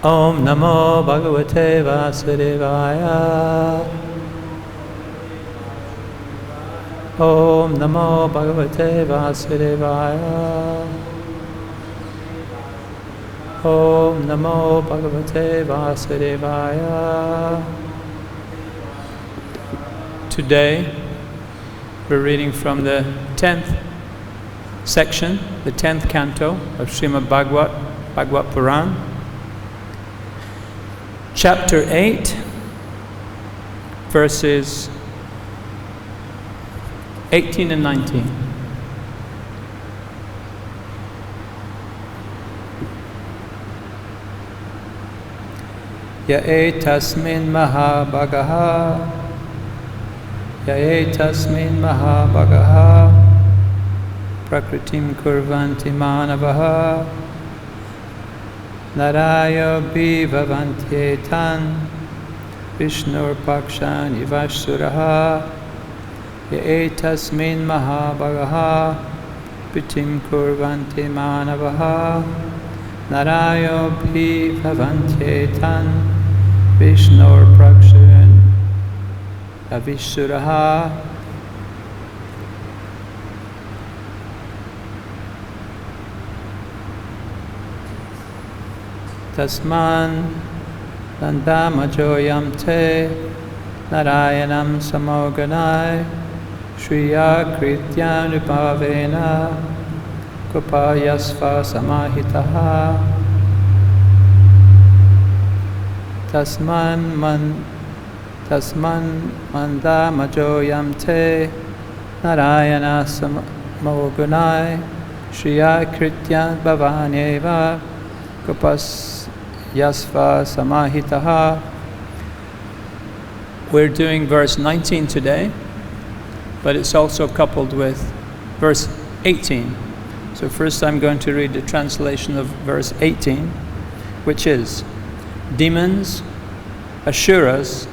Om Namo Bhagavate Vasudevaya. Om Namo Bhagavate Vasudevaya. Om Namo Bhagavate Vasudevaya. Today, we're reading from the 10th section, the 10th canto of Srimad Bhagavad Puran, chapter 8, verses 18 and 19. Ya etasmin mahā-bhāgāḥ, ya etasmin mahā-bhāgāḥ, prītiṁ kurvanti mānavāḥ, nārayo bhibhavanty etān, viṣṇu-pakṣān ivāsurāḥ, ya etasmin mahā-bhāgāḥ, prītiṁ kurvanti mānavāḥ, nārayo bhibhavanty etān, viṣṇu-pakṣān asurāḥ. Tasman nandamajoyam te narayanam samoganai shriya krityanupavena kupayasva samahitaha. Tasman mandamajoyam te narayana samoganai shriya krityanupavena kupayasva samahitaha. We're doing verse 19 today, but it's also coupled with verse 18. So first I'm going to read the translation of verse 18, which is, demons, asuras,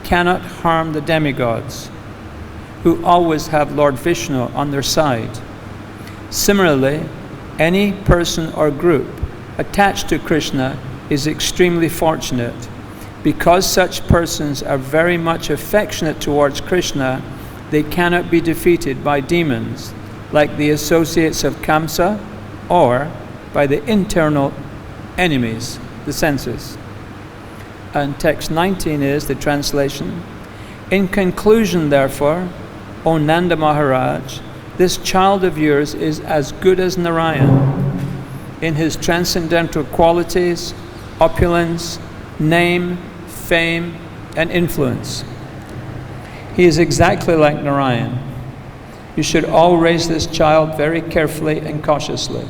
cannot harm the demigods, who always have Lord Viṣṇu on their side. Similarly, any person or group attached to Kṛṣṇa is extremely fortunate. Because such persons are very much affectionate towards Kṛṣṇa, they cannot be defeated by demons, like the associates of Kaṁsa, or by the internal enemies, the senses. And text 19 is the translation. In conclusion, therefore, O Nanda Maharaj, this child of yours is as good as Narayan in his transcendental qualities, opulence, name, fame, and influence. He is exactly like Narayan. You should all raise this child very carefully and cautiously.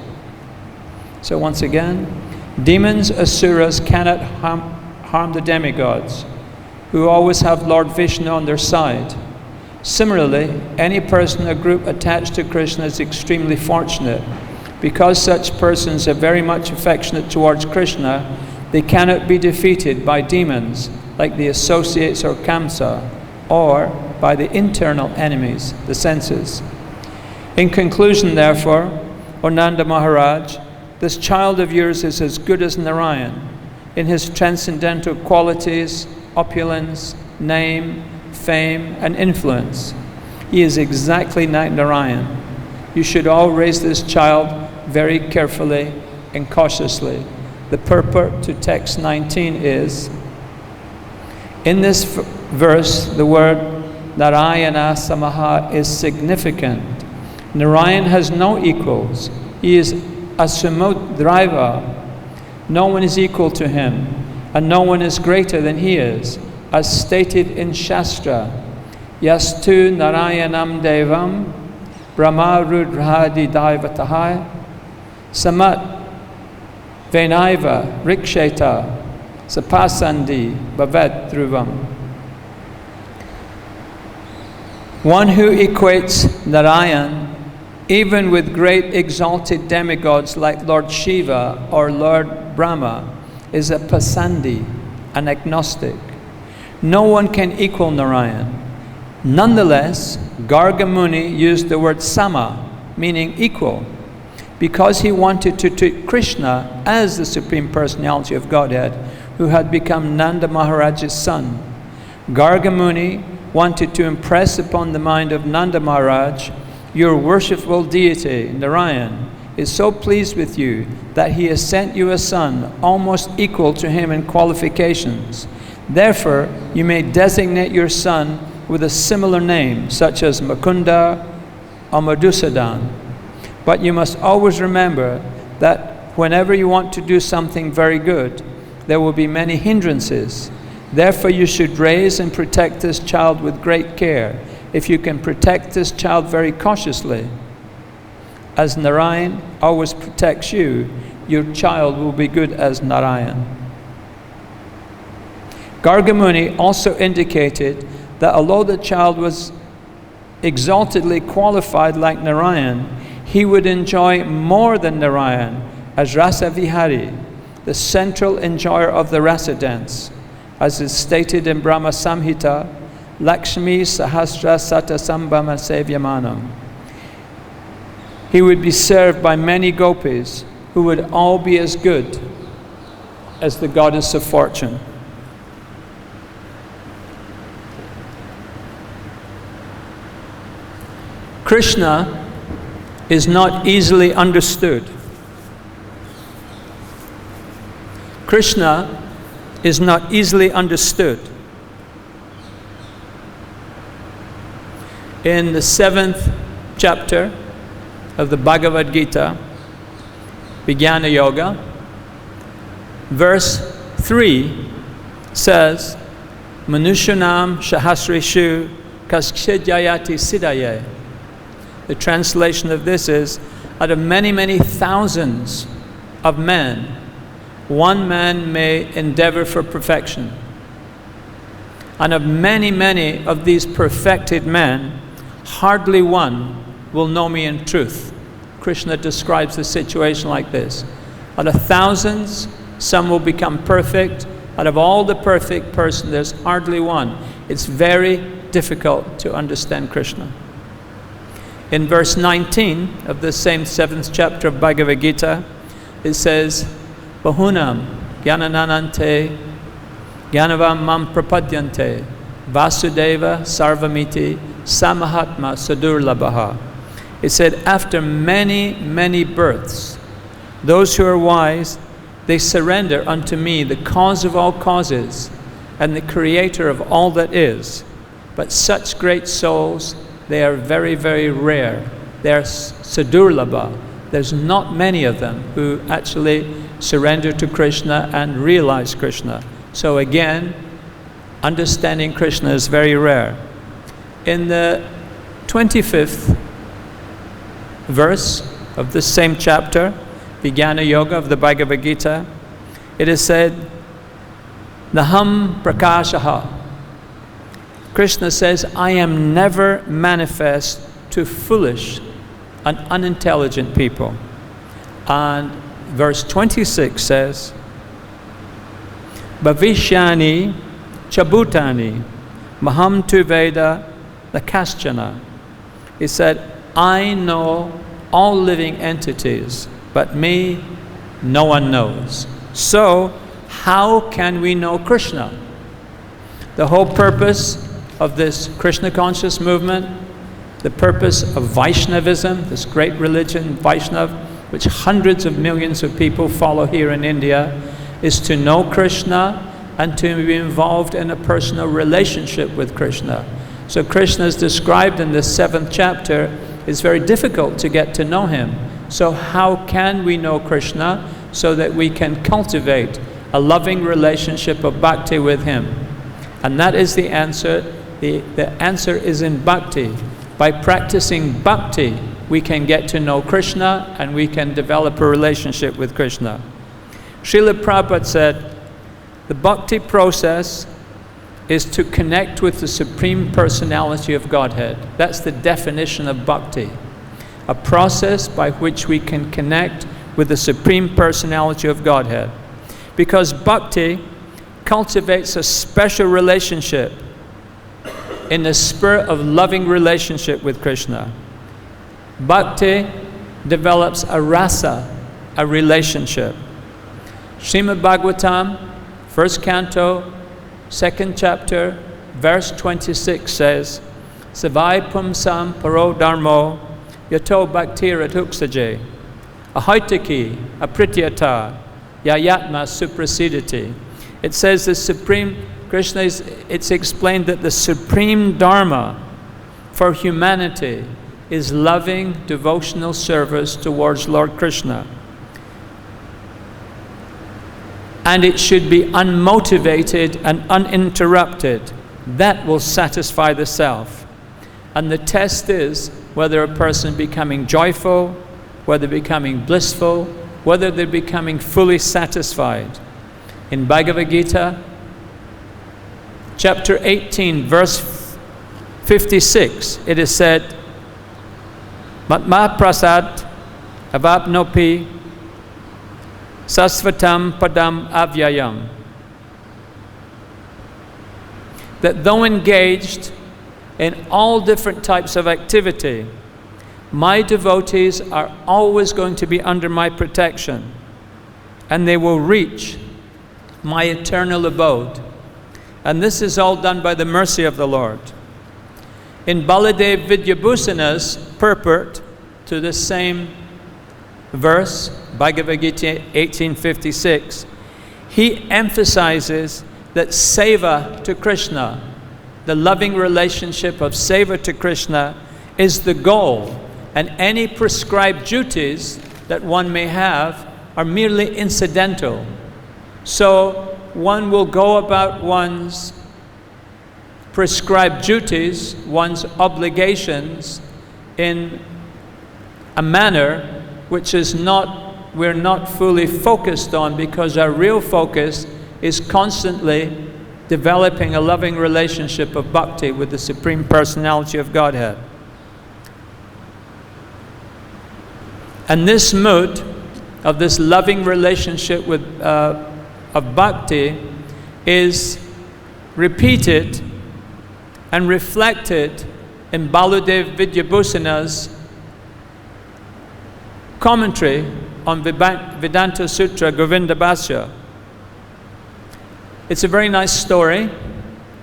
So once again, demons, asuras cannot harm the demigods, who always have Lord Viṣṇu on their side. Similarly, any person or group attached to Kṛṣṇa is extremely fortunate. Because such persons are very much affectionate towards Kṛṣṇa, they cannot be defeated by demons, like the associates or Kaṁsa, or by the internal enemies, the senses. In conclusion, therefore, O Nanda Maharaj, this child of yours is as good as Narayan in his transcendental qualities, opulence, name, fame, and influence. He is exactly like Narayan. You should all raise this child very carefully and cautiously. The purport to text 19 is, in this verse, the word Narayana Samaha is significant. Narayan has no equals. He is Asumudraiva. No one is equal to him, and no one is greater than he is, as stated in Shastra. Yastu Narayanam Devam Brahma Rudradi Daivatahai Samat Venaiva Riksheta Sapasandi Bhavet Dhruvam. One who equates Narayan even with great exalted demigods like Lord Shiva or Lord Brahma is a pasandi, an agnostic. No one can equal Narayan. Nonetheless, Garga Muni used the word sama, meaning equal. because he wanted to treat Kṛṣṇa as the Supreme Personality of Godhead, who had become Nanda Maharaj's son. Garga Muni wanted to impress upon the mind of Nanda Maharaj, your worshipful deity, Narayan, is so pleased with you that he has sent you a son almost equal to him in qualifications. Therefore, you may designate your son with a similar name, such as Mukunda or Madhusudan. But you must always remember that whenever you want to do something very good, there will be many hindrances. Therefore, you should raise and protect this child with great care. If you can protect this child very cautiously, as Narayan always protects you, your child will be good as Narayan. Garga Muni also indicated that although the child was exaltedly qualified like Narayan, he would enjoy more than Narayan as Rasa Vihari, the central enjoyer of the rasa dance, as is stated in Brahma Samhita, Lakshmi Sahasra Sata Sambhama Sevyamanam. He would be served by many gopis who would all be as good as the goddess of fortune. Kṛṣṇa is not easily understood. Kṛṣṇa is not easily understood. In the 7th chapter of the Bhagavad-Gita, Vijnana Yoga, verse 3 says, Manushanam Shahasreshu Kaschidayati Siddhaye. The translation of this is, out of many, many thousands of men, one man may endeavor for perfection. And of many, many of these perfected men, hardly one will know me in truth. Kṛṣṇa describes the situation like this. Out of thousands, some will become perfect. Out of all the perfect person, there's hardly one. It's very difficult to understand Kṛṣṇa. In verse 19 of the same 7th chapter of Bhagavad-Gita, it says, Bahunam Jnananante Jnanavam Mam Prapadyante Vasudeva Sarvamiti Samahatma Sadurlabhaha. It said, after many, many births, those who are wise, they surrender unto me, the cause of all causes, and the creator of all that is. But such great souls, they are very, very rare. They are sadurlabha. There's not many of them who actually surrender to Kṛṣṇa and realize Kṛṣṇa. So again, understanding Kṛṣṇa is very rare. In the 25th verse of this same chapter, Vijnana Yoga of the Bhagavad-Gita, it is said, Naham prakāṣaha. Kṛṣṇa says, I am never manifest to foolish and unintelligent people. And verse 26 says, Bhavishyani chabhutani maham tu veda lakaschana. He said, I know all living entities, but me no one knows. So how can we know Kṛṣṇa? The whole purpose of this Kṛṣṇa conscious movement, the purpose of Vaishnavism, this great religion, Vaishnav, which hundreds of millions of people follow here in India, is to know Kṛṣṇa and to be involved in a personal relationship with Kṛṣṇa. So Kṛṣṇa is described in the 7th chapter. It's very difficult to get to know him. So how can we know Kṛṣṇa so that we can cultivate a loving relationship of bhakti with him? And that is the answer. The answer is in bhakti. By practicing bhakti, we can get to know Kṛṣṇa and we can develop a relationship with Kṛṣṇa. Srila Prabhupada said, the bhakti process is to connect with the Supreme Personality of Godhead. That's the definition of bhakti. A process by which we can connect with the Supreme Personality of Godhead. Because bhakti cultivates a special relationship in the spirit of loving relationship with Kṛṣṇa. Bhakti develops a rasa, a relationship. Srimad Bhagavatam, 1st canto, 2nd chapter, verse 26 says, Savai pumsam paro dharmo yato bhaktir adhuksaje ahoitaki aprityata yayatma suprasidati. It says the supreme, it's explained that the supreme dharma for humanity is loving devotional service towards Lord Kṛṣṇa. And it should be unmotivated and uninterrupted. That will satisfy the self. And the test is whether a person becoming joyful, whether becoming blissful, whether they're becoming fully satisfied. In Bhagavad-Gita, chapter 18, verse 56, it is said, Matma prasad avapnopi sasvatam padam avyayam. That though engaged in all different types of activity, my devotees are always going to be under my protection, and they will reach my eternal abode. And this is all done by the mercy of the Lord. In Baladev Vidyabhusana's purport to the same verse, Bhagavad-Gita 1856, he emphasizes that seva to Kṛṣṇa, the loving relationship of seva to Kṛṣṇa, is the goal, and any prescribed duties that one may have are merely incidental. So one will go about one's prescribed duties, one's obligations, in a manner which is we're not fully focused on, because our real focus is constantly developing a loving relationship of bhakti with the Supreme Personality of Godhead. And this mood of this loving relationship with of bhakti is repeated and reflected in Baladev Vidyabhusana's commentary on Vedanta Sutra Govinda Bhashya. It's a very nice story,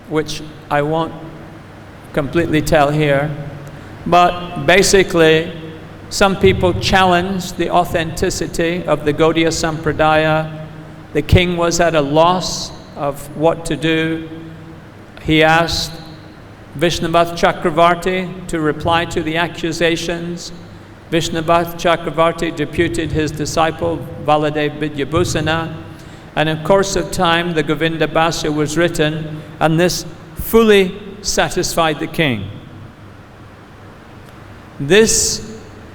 which I won't completely tell here, but basically some people challenged the authenticity of the Gaudiya Sampradaya. The king was at a loss of what to do. He asked Viṣṇu Chakravarti to reply to the accusations. Viṣṇu Chakravarti deputed his disciple Baladev Vidyabhusana, and in course of time the Govinda Bhashya was written, and this fully satisfied the king. This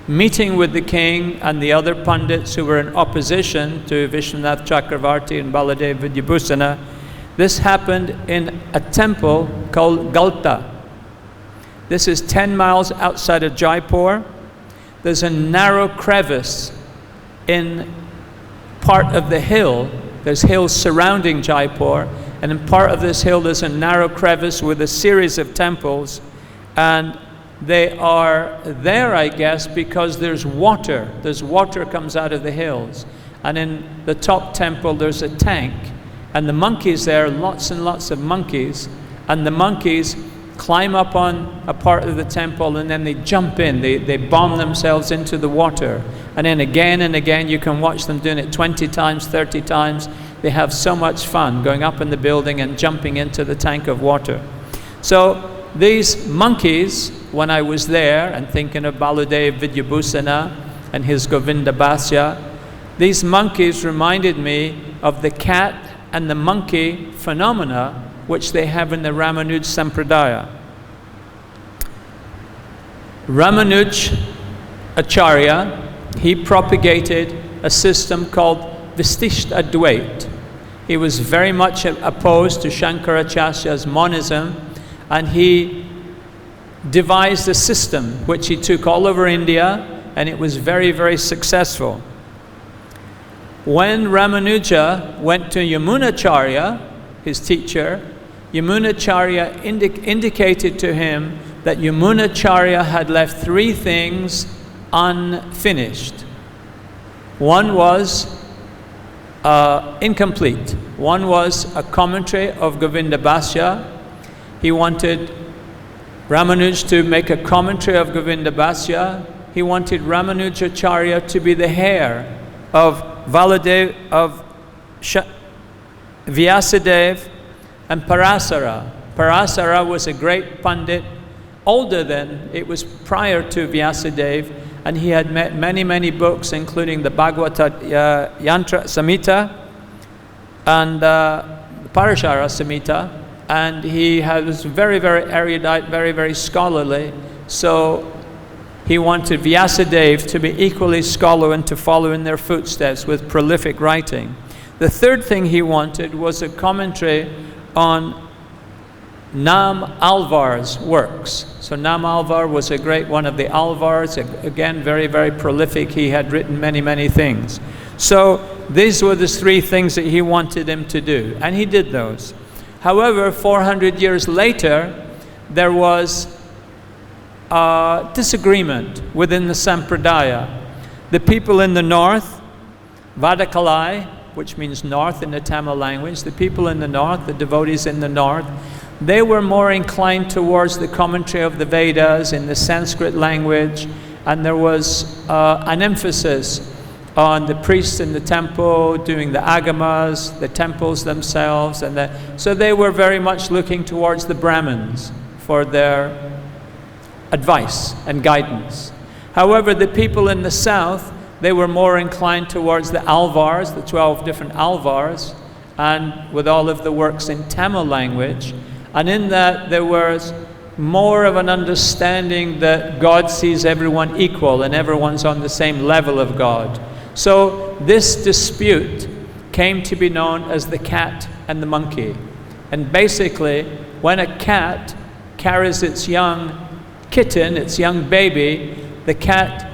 meeting with the king and the other pundits who were in opposition to Viṣṇu Chakravarti and Baladev Vidyabhusana, this happened in a temple called Galta. This is 10 miles outside of Jaipur. There's a narrow crevice in part of the hill. There's hills surrounding Jaipur, and in part of this hill there's a narrow crevice with a series of temples, and they are there, I guess, because there's water. There's water comes out of the hills. And in the top temple there's a tank, and the monkeys there, lots and lots of monkeys, and the monkeys climb up on a part of the temple and then they jump in, they bomb themselves into the water. And then again and again you can watch them doing it 20 times, 30 times. They have so much fun going up in the building and jumping into the tank of water. So these monkeys, when I was there and thinking of Baladev Vidyabhusana and his Govinda Bhashya, these monkeys reminded me of the cat and the monkey phenomena which they have in the Ramanuja Sampradaya. Ramanuja Acharya, he propagated a system called Vistishtha Advaita. He was very much opposed to Shankaracharya's monism, and he devised a system which he took all over India, and it was very, very successful. When Ramanuja went to Yamunacharya, his teacher, Yamunacharya indicated to him that Yamunacharya had left 3 things unfinished. One was incomplete. One was a commentary of Govindabhasya. He wanted Ramanuja to make a commentary of Govindabhasya. He wanted Ramanujacharya to be the heir of Vyasadeva and Parasara. Parasara was a great Pandit, older than, it was prior to Vyasadeva, and he had many books, including the Bhagavata-yantra Samhita and Parashara Samhita, and he was very erudite, very scholarly. So he wanted Vyasadeva to be equally scholarly and to follow in their footsteps with prolific writing. The third thing he wanted was a commentary on Nam Alvar's works. So Nam Alvar was a great one of the Alvars, again very prolific. He had written many things. So these were the three things that he wanted him to do, and he did those. However, 400 years later, there was a disagreement within the Sampradaya. The people in the north, Vadakalai, which means north in the Tamil language, the people in the north, the devotees in the north, they were more inclined towards the commentary of the Vedas in the Sanskrit language, and there was an emphasis on the priests in the temple doing the agamas, the temples themselves, and so they were very much looking towards the Brahmins for their advice and guidance. However, the people in the south, they were more inclined towards the Alvars, the 12 different Alvars, and with all of the works in Tamil language. And in that, there was more of an understanding that God sees everyone equal and everyone's on the same level of God. So this dispute came to be known as the cat and the monkey. And basically, when a cat carries its young kitten, its young baby, the cat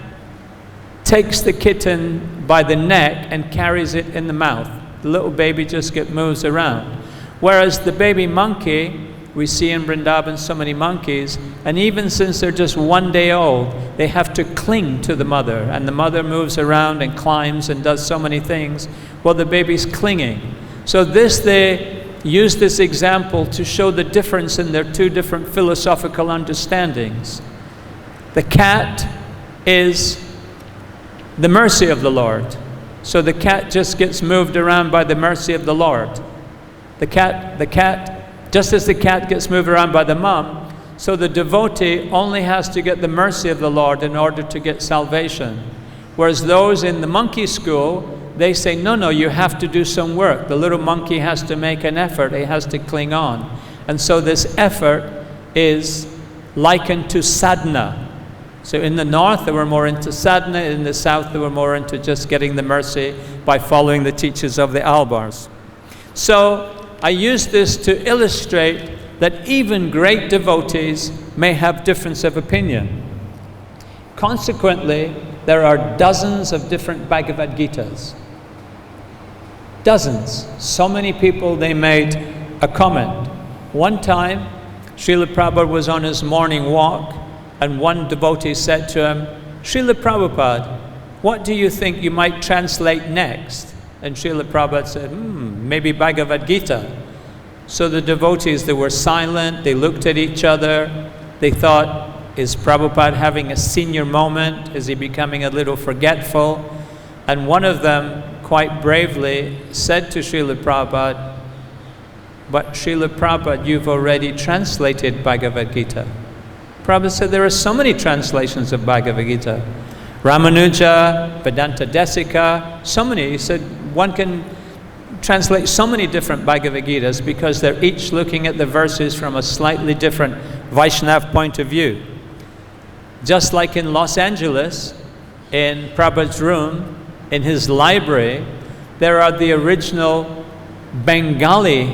takes the kitten by the neck and carries it in the mouth. The little baby just moves around. Whereas the baby monkey, we see in Vrindavan so many monkeys, and even since they're just 1 day old, they have to cling to the mother, and the mother moves around and climbs and does so many things while the baby's clinging. So they use this example to show the difference in their two different philosophical understandings. The cat is the mercy of the Lord. So the cat just gets moved around by the mercy of the Lord. The cat, just as the cat gets moved around by the mom, so the devotee only has to get the mercy of the Lord in order to get salvation. Whereas those in the monkey school, they say, no, you have to do some work. The little monkey has to make an effort. He has to cling on. And so this effort is likened to sadhana. So in the north, they were more into sadhana. In the south, they were more into just getting the mercy by following the teachings of the Alvars. So I use this to illustrate that even great devotees may have difference of opinion. Consequently, there are dozens of different Bhagavad-Gitas. Dozens. So many people, they made a comment. One time, Srila Prabhupada was on his morning walk, and one devotee said to him, Srila Prabhupada, what do you think you might translate next? And Srila Prabhupada said, maybe Bhagavad-Gita. So the devotees, they were silent, they looked at each other, they thought, is Prabhupada having a senior moment? Is he becoming a little forgetful? And one of them, quite bravely, said to Srila Prabhupada, but Srila Prabhupada, you've already translated Bhagavad-Gita. Prabhupada said, there are so many translations of Bhagavad-Gita. Ramanuja, Vedanta Desika, so many. He said, one can translate so many different Bhagavad-Gitas because they're each looking at the verses from a slightly different Vaishnava point of view. Just like in Los Angeles, in Prabhupada's room, in his library, there are the original Bengali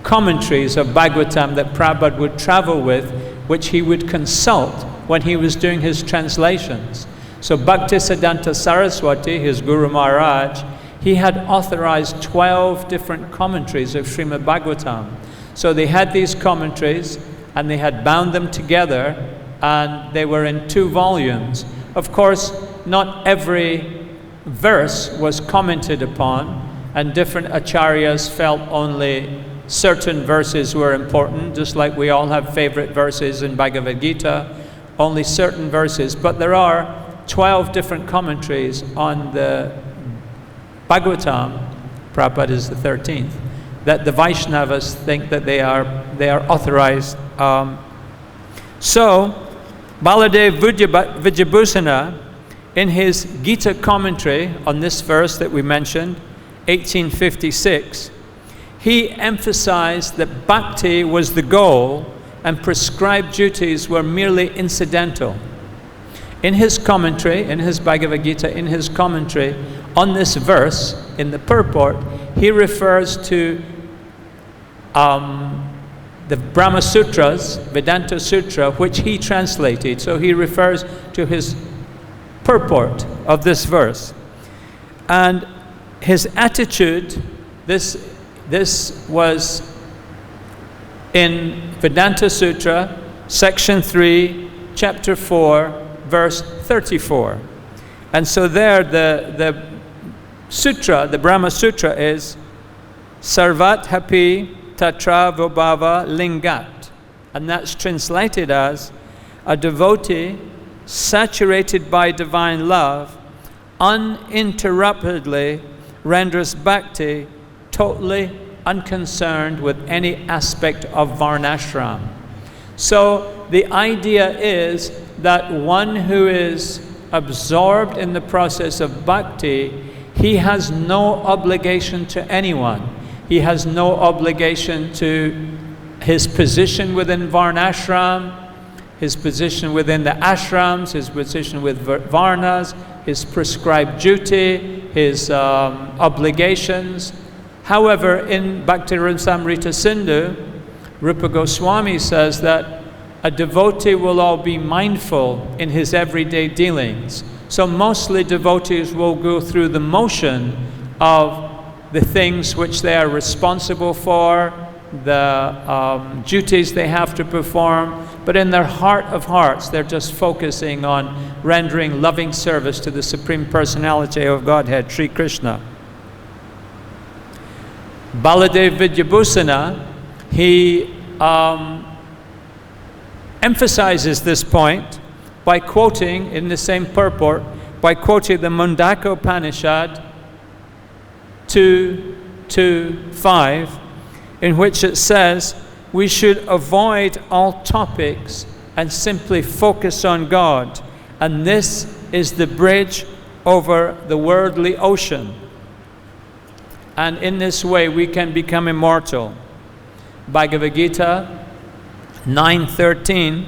commentaries of Bhagavatam that Prabhupada would travel with, which he would consult when he was doing his translations. So Bhaktisiddhanta Saraswati, his Guru Maharaj, he had authorized 12 different commentaries of Srimad Bhagavatam. So they had these commentaries and they had bound them together, and they were in 2 volumes. Of course, not every verse was commented upon, and different acharyas felt only certain verses were important, just like we all have favorite verses in Bhagavad-Gita, only certain verses. But there are 12 different commentaries on the Bhagavatam, Prabhupada is the 13th, that the Vaishnavas think that they are authorized. So, Baladev Vidyabhusana, in his Gita commentary on this verse that we mentioned, 1856, he emphasized that bhakti was the goal and prescribed duties were merely incidental. In his commentary, in his Bhagavad-Gita, in his commentary on this verse, in the purport, he refers to the Brahma Sutras, Vedanta Sutra, which he translated. So he refers to his purport of this verse. And his attitude, this was in Vedanta Sutra, section 3, chapter 4, verse 34. And so there the sutra, the Brahma Sutra is Sarvat Hapi Tatra Vobhava Lingat. And that's translated as a devotee saturated by divine love uninterruptedly renders bhakti totally unconcerned with any aspect of varnashram. So the idea is that one who is absorbed in the process of bhakti, he has no obligation to anyone. He has no obligation to his position within varnashram, his position within the ashrams, his position with varnas, his prescribed duty, his obligations. However, in Bhakti Rasamrita Sindhu, Rupa Goswami says that a devotee will all be mindful in his everyday dealings. So mostly devotees will go through the motion of the things which they are responsible for, the duties they have to perform, but in their heart of hearts, they're just focusing on rendering loving service to the Supreme Personality of Godhead, Sri Kṛṣṇa. Baladev Vidyabhusana, he emphasizes this point by quoting, in the same purport, by quoting the Mundaka Upanishad 2:5, in which it says, we should avoid all topics and simply focus on God. And this is the bridge over the worldly ocean. And in this way we can become immortal. Bhagavad-Gita 9:13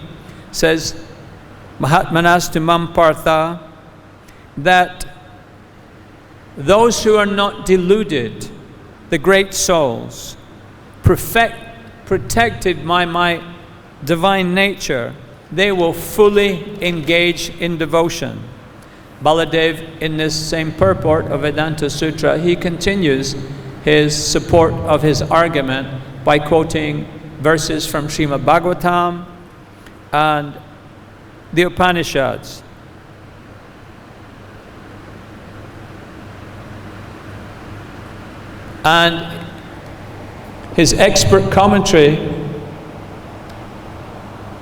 says, Mahatmanastu mam partha, that those who are not deluded, the great souls, protected by my divine nature, they will fully engage in devotion. Baladev, in this same purport of Vedanta Sutra, he continues his support of his argument by quoting verses from Srimad Bhagavatam and the Upanishads. And his expert commentary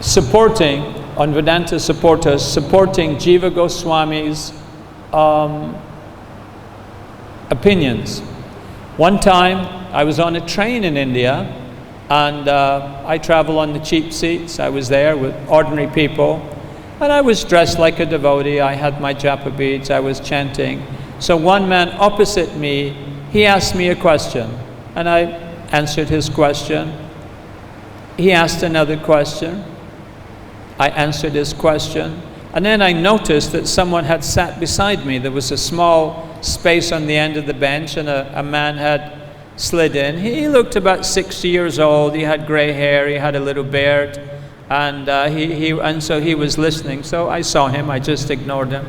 supporting, on Vedanta supporters, supporting Jiva Goswami's opinions. One time I was on a train in India, and I travel on the cheap seats. I was there with ordinary people, and I was dressed like a devotee. I had my japa beads, I was chanting. So one man opposite me, he asked me a question, and I answered his question. He asked another question. I answered his question. And then I noticed that someone had sat beside me. There was a small space on the end of the bench, and a man had slid in. He looked about 60 years old. He had gray hair. He had a little beard. And so he was listening. So I saw him. I just ignored him.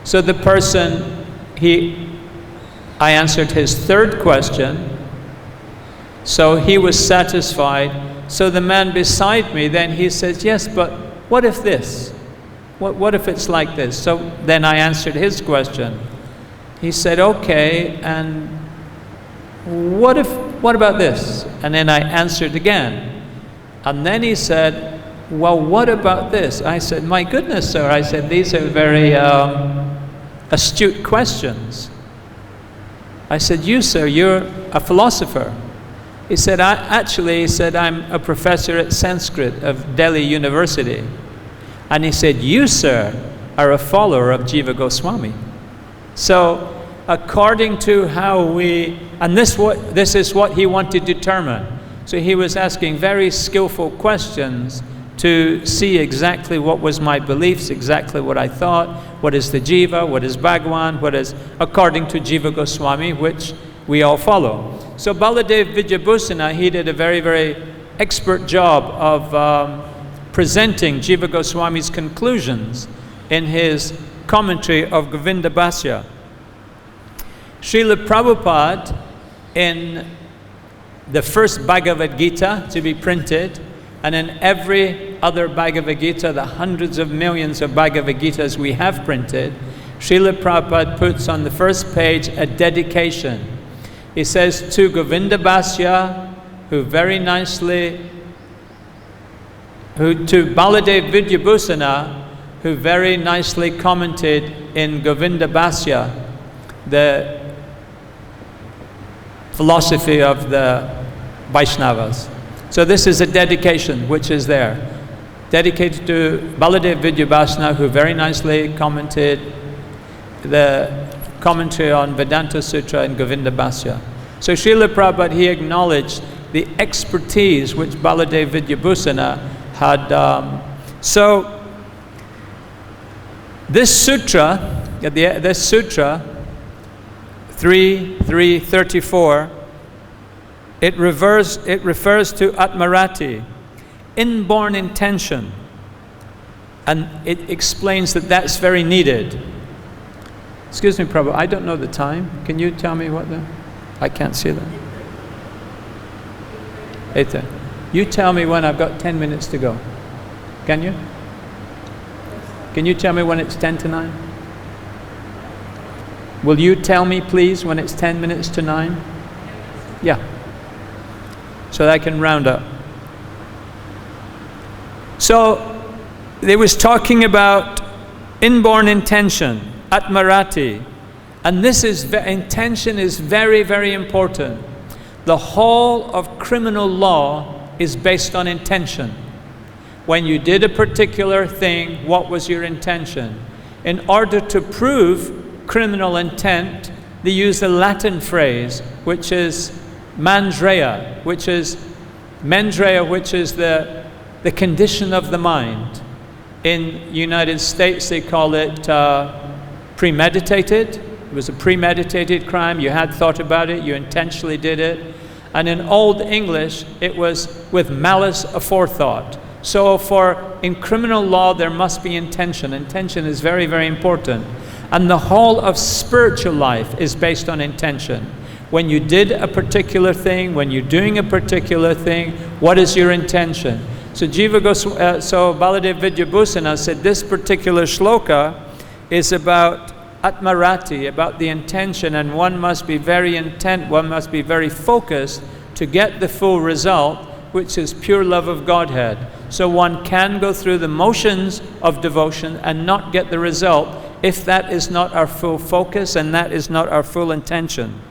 So the person, I answered his third question. So he was satisfied. So the man beside me, then he says, yes, but what if this? What if it's like this? So then I answered his question. He said, okay, and what about this? And then I answered again. And then he said, well, what about this? I said, my goodness, sir. I said, these are very astute questions. I said, you, sir, you're a philosopher. He said, he said, I'm a professor at Sanskrit of Delhi University. And he said, you, sir, are a follower of Jiva Goswami. So, according to how we, and this is what he wanted to determine. So he was asking very skillful questions to see exactly what was my beliefs, exactly what I thought, what is the Jiva, what is Bhagavan, what is according to Jiva Goswami, which we all follow. So Baladev Vidyabhusana, he did a very, very expert job of presenting Jiva Goswami's conclusions in his commentary of Govinda Bhāsya. Srila Prabhupada, in the first Bhagavad-Gita to be printed, and in every other Bhagavad-Gita, the hundreds of millions of Bhagavad-Gitas we have printed, Srila Prabhupada puts on the first page a dedication. He says, to Govinda Bhāsya, to Baladev Vidyabhusana, who very nicely commented in Govinda Bhāsya, the philosophy of the Vaishnavas. So this is a dedication which is there. Dedicated to Baladev Vidyabhusana, who very nicely commented the commentary on Vedanta Sutra in Govinda Bhāsya. So Srila Prabhupada, he acknowledged the expertise which Baladev Vidyabhusana had. So this sutra, 3.3.34, it refers to Atmarati, inborn intention, and it explains that that's very needed. Excuse me, Prabhu, I don't know the time. Can you tell me what the... I can't see that. Etān. You tell me when I've got 10 minutes to go. Can you? Can you tell me when it's 10 to 9? Will you tell me, please, when it's 10 minutes to 9? Yeah. So that I can round up. So, they was talking about inborn intention, Atmarati. And this is, intention is very, very important. The whole of criminal law is based on intention. When you did a particular thing, what was your intention? In order to prove criminal intent, they use a Latin phrase, which is mens rea, which is the condition of the mind. In United States, they call it premeditated. It was a premeditated crime. You had thought about it. You intentionally did it. And in Old English, it was with malice aforethought. So in criminal law, there must be intention. Intention is very, very important. And the whole of spiritual life is based on intention. When you did a particular thing, when you're doing a particular thing, what is your intention? So Baladev Vidyabhusana said this particular shloka is about Atmarati, about the intention, and one must be very intent, one must be very focused to get the full result, which is pure love of Godhead. So one can go through the motions of devotion and not get the result if that is not our full focus and that is not our full intention.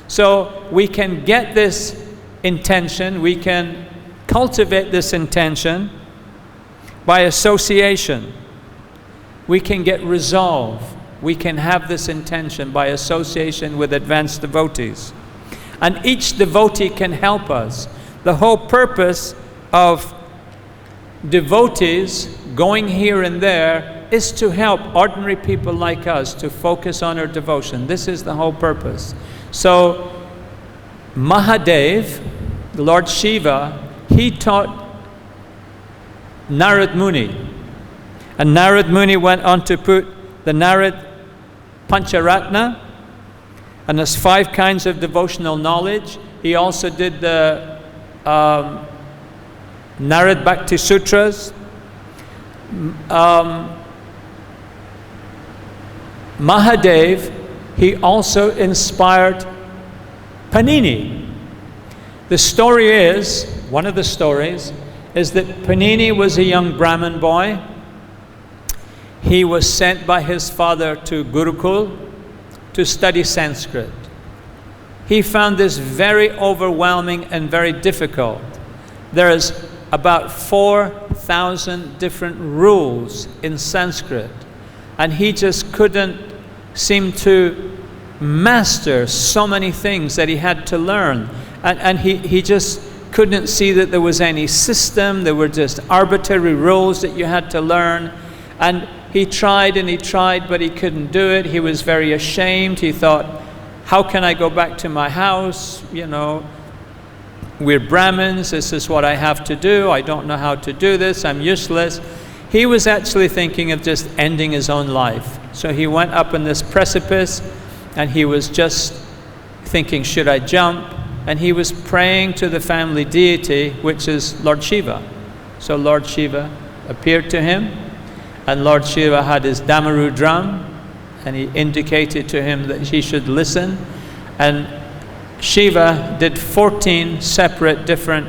So we can get this intention, we can cultivate this intention by association. We can get resolve. We can have this intention by association with advanced devotees. And each devotee can help us. The whole purpose of devotees going here and there is to help ordinary people like us to focus on our devotion. This is the whole purpose. So Mahadev, the Lord Shiva, he taught Narad Muni. And Narad Muni went on to put the Narad Pancharatna, and there's 5 kinds of devotional knowledge. He also did the Narad Bhakti Sutras. Mahadev, he also inspired Panini. The story is, one of the stories, is that Panini was a young Brahmin boy. He was sent by his father to Gurukul to study Sanskrit. He found this very overwhelming and very difficult. There is about 4,000 different rules in Sanskrit, and he just couldn't seem to master so many things that he had to learn. And he just couldn't see that there was any system. There were just arbitrary rules that you had to learn. And he tried and he tried, but he couldn't do it. He was very ashamed. He thought, how can I go back to my house? You know, we're Brahmins. This is what I have to do. I don't know how to do this. I'm useless. He was actually thinking of just ending his own life. So he went up on this precipice, and he was just thinking, should I jump? And he was praying to the family deity, which is Lord Shiva. So Lord Shiva appeared to him, and Lord Shiva had his damaru drum, and he indicated to him that he should listen. And Shiva did 14 separate different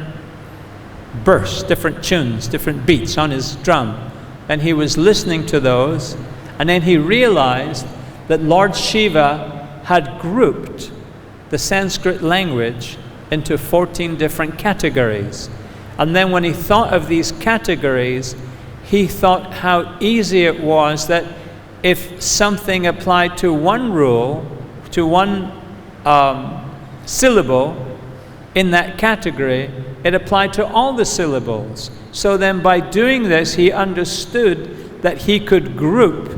bursts, different tunes, different beats on his drum. And he was listening to those, and then he realized that Lord Shiva had grouped the Sanskrit language into 14 different categories. And then when he thought of these categories, he thought how easy it was that if something applied to one rule, to one syllable in that category, it applied to all the syllables. So then by doing this, he understood that he could group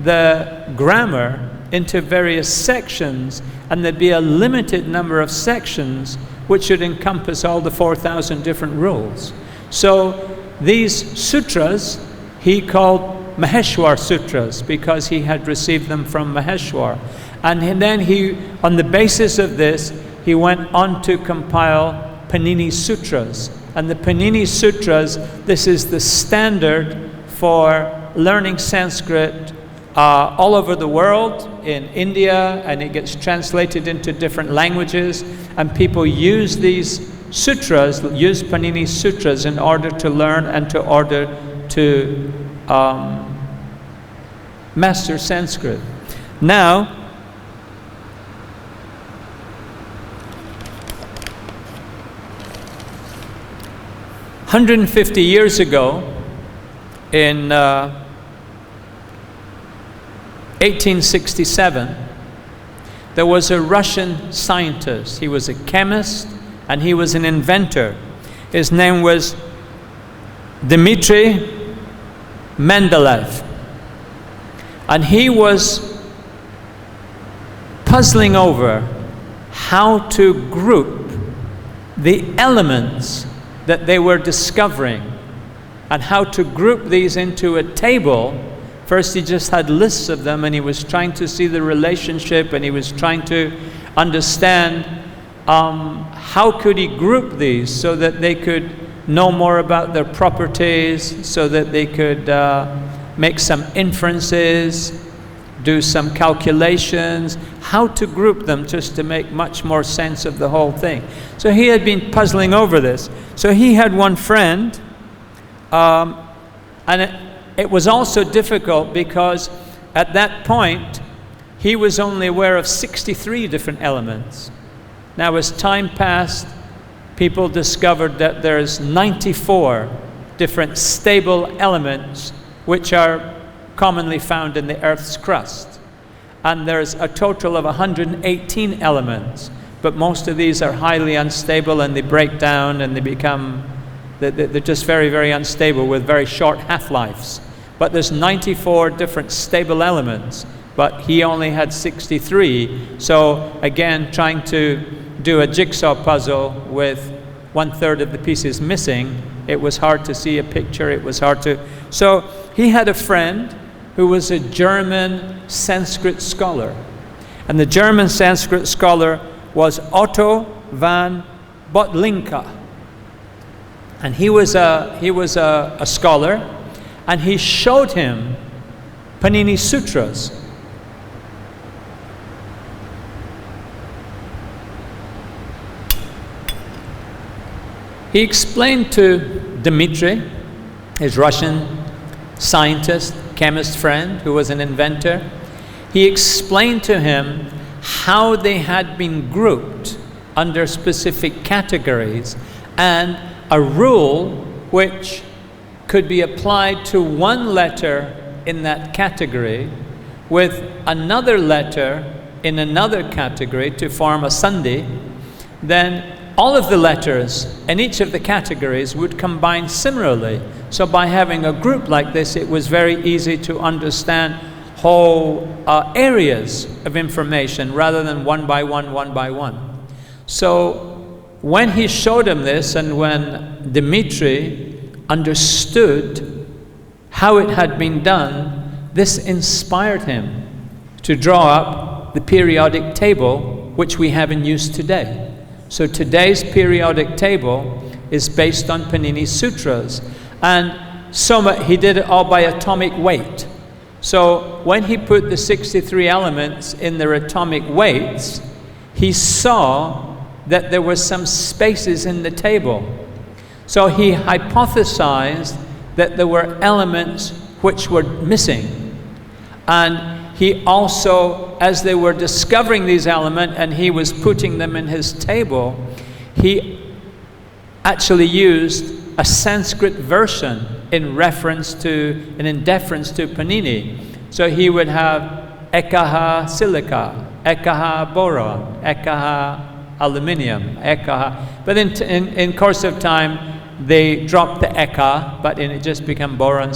the grammar into various sections, and there'd be a limited number of sections which should encompass all the 4,000 different rules. So these sutras he called Maheshwar Sutras, because he had received them from Maheshwar. And then he, on the basis of this, he went on to compile Panini Sutras. And the Panini Sutras, this is the standard for learning Sanskrit all over the world, in India, and it gets translated into different languages, and people use these sutras, use Panini Sutras in order to learn and to order to master Sanskrit. Now, $150 years ago, in 1867, there was a Russian scientist. He was a chemist and he was an inventor. His name was Dmitri Mendeleev. And he was puzzling over how to group the elements that they were discovering and how to group these into a table. First he just had lists of them, and he was trying to see the relationship, and he was trying to understand how could he group these so that they could know more about their properties, so that they could make some inferences, do some calculations, how to group them just to make much more sense of the whole thing. So he had been puzzling over this. So he had one friend, and it was also difficult because at that point he was only aware of 63 different elements. Now as time passed, people discovered that there's 94 different stable elements which are commonly found in the Earth's crust. And there's a total of 118 elements, but most of these are highly unstable, and they break down and they become, they're just very, very unstable with very short half-lives. But there's 94 different stable elements, but he only had 63. So again, trying to do a jigsaw puzzle with 1/3 of the pieces missing, it was hard to see a picture, it was hard to... So he had a friend who was a German Sanskrit scholar. And the German Sanskrit scholar was Otto van Bottlinka. And he was a scholar, and he showed him Panini Sutras. he explained to Dmitri, his Russian scientist, chemist friend, who was an inventor, he explained to him how they had been grouped under specific categories, and a rule which could be applied to one letter in that category with another letter in another category to form a sandhi, then all of the letters in each of the categories would combine similarly. So by having a group like this, it was very easy to understand whole areas of information rather than one by one, one by one. So when he showed him this, and when Dmitri understood how it had been done, this inspired him to draw up the periodic table which we have in use today. So today's periodic table is based on Panini's sutras, and he did it all by atomic weight. So when he put the 63 elements in their atomic weights, he saw that there were some spaces in the table. So he hypothesized that there were elements which were missing. And he also, as they were discovering these elements and he was putting them in his table, he actually used a Sanskrit version in reference to and in deference to Panini. So he would have ekaha silica, ekaha boron, ekaha aluminium, ekaha. But in course of time, they dropped the eka, but it just became boron,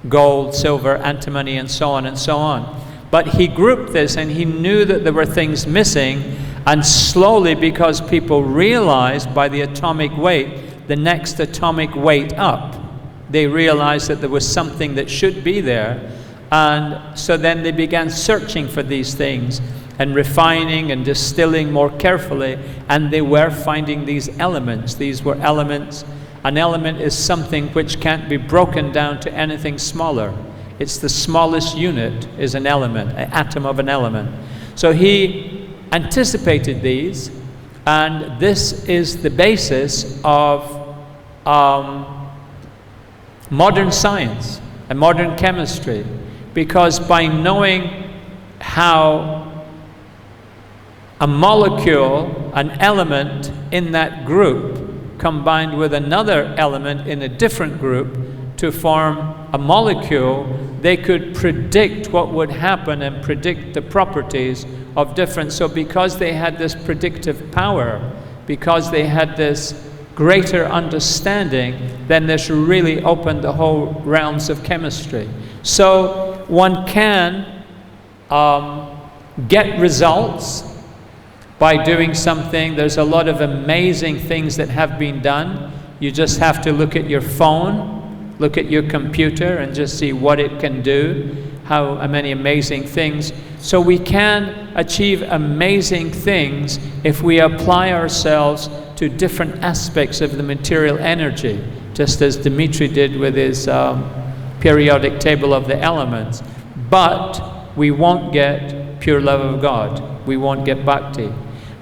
gold, silver, antimony, and so on and so on. But he grouped this, and he knew that there were things missing, and slowly, because people realized by the atomic weight, the next atomic weight up, they realized that there was something that should be there, and so then they began searching for these things and refining and distilling more carefully, and they were finding these elements. These were elements. An element is something which can't be broken down to anything smaller. It's the smallest unit is an element, an atom of an element. So he anticipated these, and this is the basis of modern science and modern chemistry, because by knowing how a molecule, an element in that group, combined with another element in a different group to form a molecule, they could predict what would happen and predict the properties of different. So because they had this predictive power, because they had this greater understanding, then this really opened the whole realms of chemistry. So one can get results by doing something. There's a lot of amazing things that have been done. You just have to look at your phone, look at your computer, and just see what it can do, how many amazing things. So we can achieve amazing things if we apply ourselves to different aspects of the material energy, just as Dmitri did with his periodic table of the elements. But we won't get pure love of God. We won't get bhakti.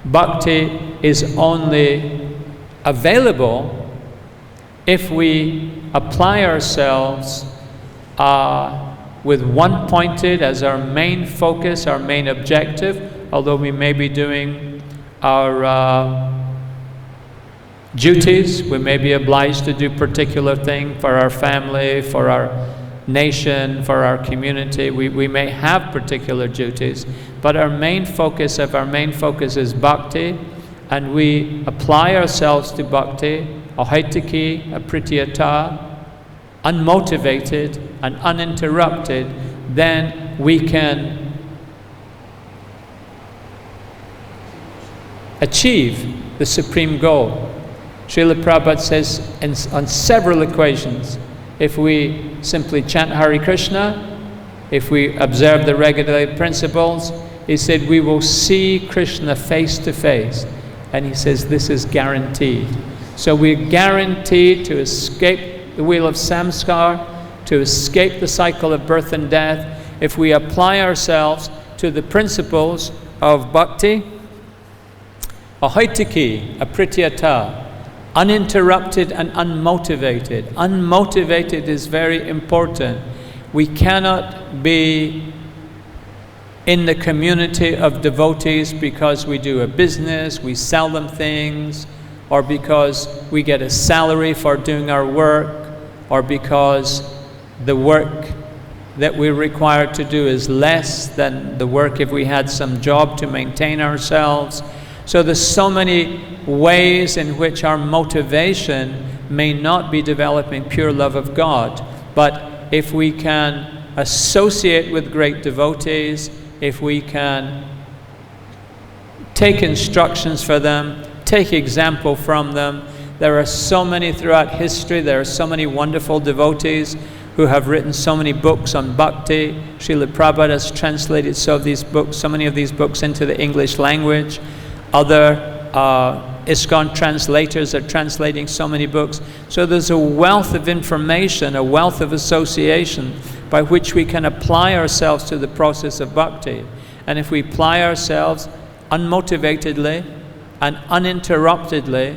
Bhakti is only available if we apply ourselves with one pointed as our main focus, our main objective, although we may be doing our duties, we may be obliged to do particular thing for our family, for our nation, for our community. We may have particular duties, but our main focus is bhakti, and we apply ourselves to bhakti, ahaitiki, apritiyata, unmotivated and uninterrupted, then we can achieve the supreme goal. Srila Prabhupada says on several occasions, if we simply chant Hare Krishna, if we observe the regulated principles, he said we will see Krishna face to face. And he says this is guaranteed. So we're guaranteed to escape the wheel of samskar, to escape the cycle of birth and death, if we apply ourselves to the principles of bhakti, ahaitiki, apritiyata, uninterrupted and unmotivated. Unmotivated is very important. We cannot be in the community of devotees because we do a business, we sell them things, or because we get a salary for doing our work, or because the work that we're required to do is less than the work if we had some job to maintain ourselves. So there's so many ways in which our motivation may not be developing pure love of God. But if we can associate with great devotees, if we can take instructions for them, take example from them. There are so many throughout history, there are so many wonderful devotees who have written so many books on bhakti. Srila Prabhupada has translated so many of these books into the English language. Other ISKCON translators are translating so many books. So there's a wealth of information, a wealth of association by which we can apply ourselves to the process of bhakti. And if we apply ourselves unmotivatedly and uninterruptedly,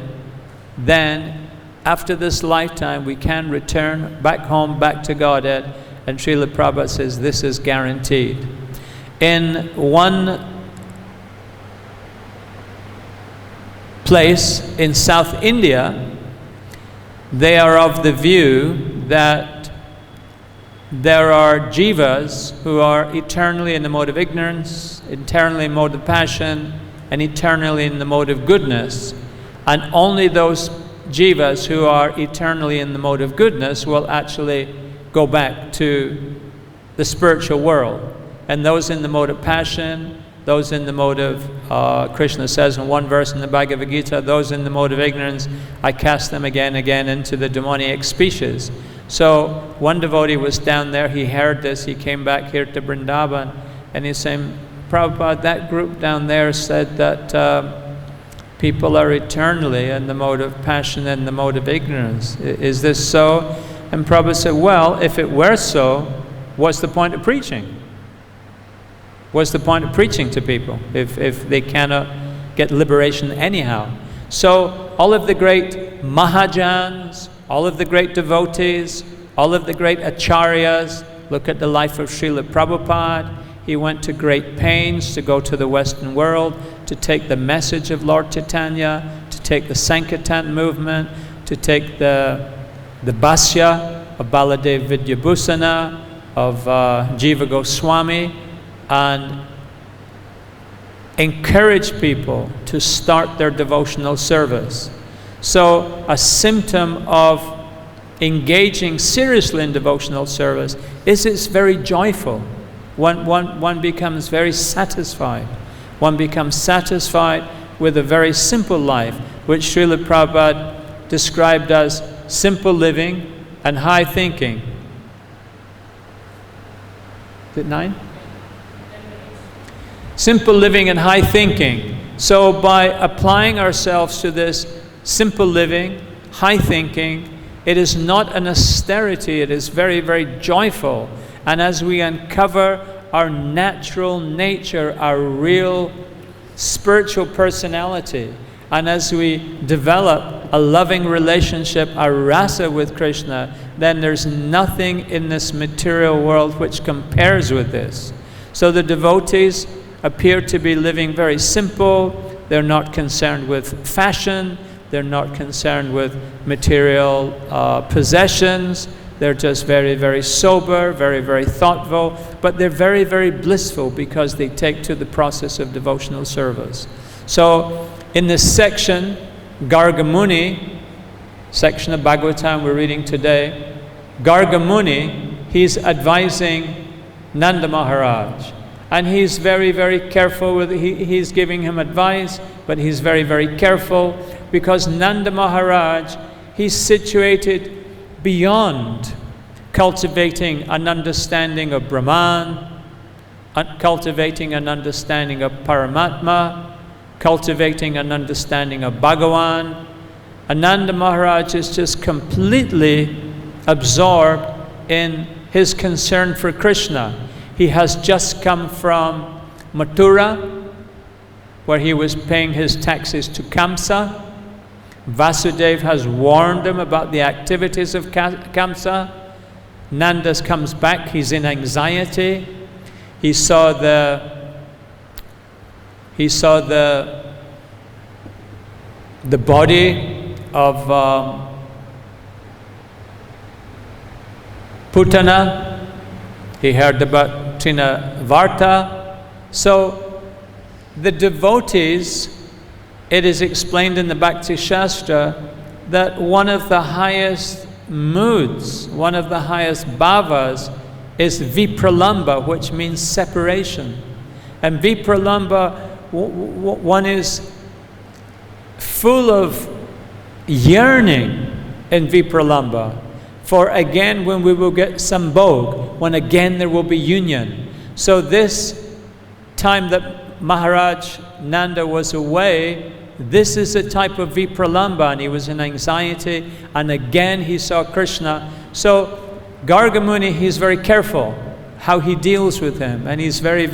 then after this lifetime we can return back home, back to Godhead. And Srila Prabhupada says this is guaranteed. In one place in South India, they are of the view that there are jivas who are eternally in the mode of ignorance, eternally in the mode of passion, and eternally in the mode of goodness. And only those jivas who are eternally in the mode of goodness will actually go back to the spiritual world. And those in the mode of passion, those in the mode of, Kṛṣṇa says in one verse in the Bhagavad-Gita, those in the mode of ignorance, I cast them again and again into the demoniac species. So one devotee was down there, he heard this, he came back here to Vrindavan, and he's saying, Prabhupada, that group down there said that people are eternally in the mode of passion and the mode of ignorance. Is this so? And Prabhupada said, well, if it were so, what's the point of preaching? What's the point of preaching to people if they cannot get liberation anyhow? So all of the great Mahajans, all of the great devotees, all of the great acharyas, look at the life of Srila Prabhupada. He went to great pains to go to the Western world, to take the message of Lord Chaitanya, to take the Sankirtan movement, to take the Bhashya of Baladev Vidyabhusana, of Jiva Goswami, and encourage people to start their devotional service. So a symptom of engaging seriously in devotional service is it's very joyful. One becomes very satisfied. One becomes satisfied with a very simple life, which Srila Prabhupada described as simple living and high thinking. Is it 9? Simple living and high thinking. So by applying ourselves to this simple living, high thinking, it is not an austerity, it is very, very joyful. And as we uncover our natural nature, our real spiritual personality, and as we develop a loving relationship, a rasa with Kṛṣṇa, then there's nothing in this material world which compares with this. So the devotees appear to be living very simple. They're not concerned with fashion. They're not concerned with material possessions. They're just very, very sober, very, very thoughtful. But they're very, very blissful because they take to the process of devotional service. So in this section, Garga Muni, section of Bhagavatam we're reading today, Garga Muni, he's advising Nanda Maharaj. And he's very, very careful with he's giving him advice, but he's very, very careful because Nanda Maharaj, he's situated beyond cultivating an understanding of Brahman, cultivating an understanding of Paramatma, cultivating an understanding of Bhagavan. Nanda Maharaj is just completely absorbed in his concern for Kṛṣṇa. He has just come from Mathura, where he was paying his taxes to Kaṁsa, Vasudeva has warned him about the activities of Kaṁsa. Nanda comes back, he's in anxiety. He saw the body of Putana. He heard about Trinavarta. So the devotees, it is explained in the Bhakti Shastra that one of the highest moods, one of the highest bhavas is vipralamba, which means separation. And vipralamba, one is full of yearning in vipralamba for again when we will get sambhog, when again there will be union. So this time that Maharaj Nanda was away, this is a type of vipralamba, and he was in anxiety, and again he saw Kṛṣṇa. So Garga Muni, he's very careful how he deals with him, and he's very,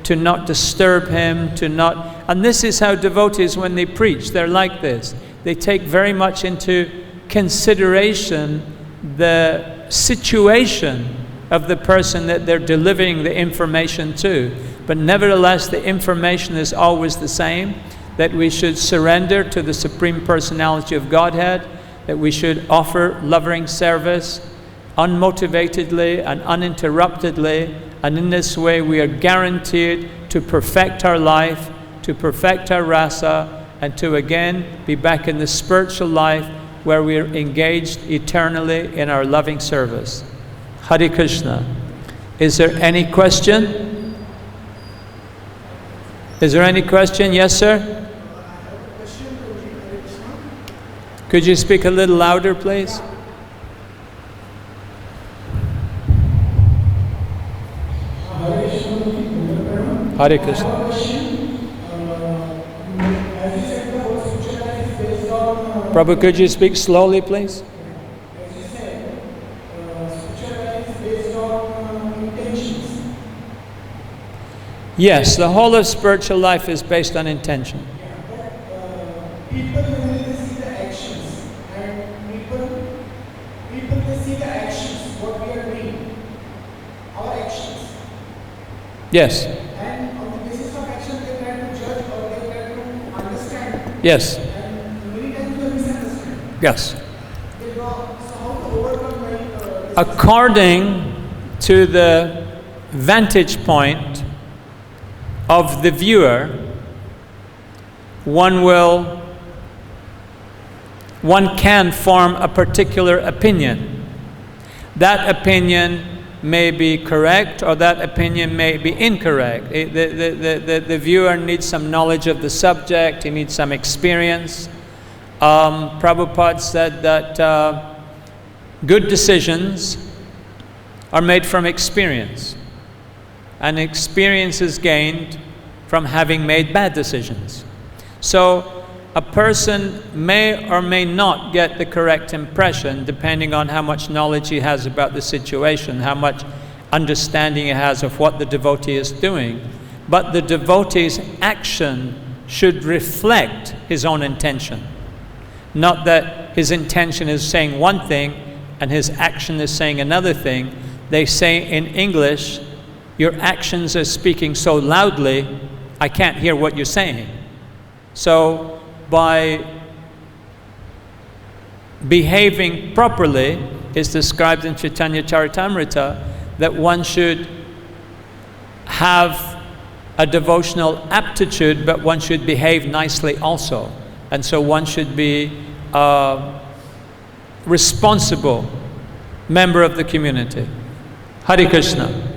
to not disturb him, to not, and this is how devotees, when they preach, they're like this. They take very much into consideration the situation of the person that they're delivering the information to. But nevertheless, the information is always the same, that we should surrender to the Supreme Personality of Godhead, that we should offer loving service unmotivatedly and uninterruptedly, and in this way we are guaranteed to perfect our life, to perfect our rasa, and to again be back in the spiritual life where we are engaged eternally in our loving service. Hare Krishna. Is there any question? Is there any question? Yes, sir? Could you speak a little louder, please? Hare Krishna. Prabhu, could you speak slowly, please? Yes, the whole of spiritual life is based on intention. People they see the actions, and people they see the actions, what we are doing, our actions. Yes. And on the basis of action, they try to judge or they try to understand. Yes. And many times they misunderstand. Yes. They go, so how to overcome according to the vantage point of the viewer, one can form a particular opinion. That opinion may be correct or that opinion may be incorrect. The viewer needs some knowledge of the subject, he needs some experience. Prabhupada said that good decisions are made from experience, and experience is gained from having made bad decisions. So a person may or may not get the correct impression depending on how much knowledge he has about the situation, how much understanding he has of what the devotee is doing. But the devotee's action should reflect his own intention. Not that his intention is saying one thing and his action is saying another thing. They say in English, your actions are speaking so loudly, I can't hear what you're saying. So by behaving properly is described in Chaitanya Charitamrita that one should have a devotional aptitude, but one should behave nicely also. And so one should be a responsible member of the community. Hare Krishna.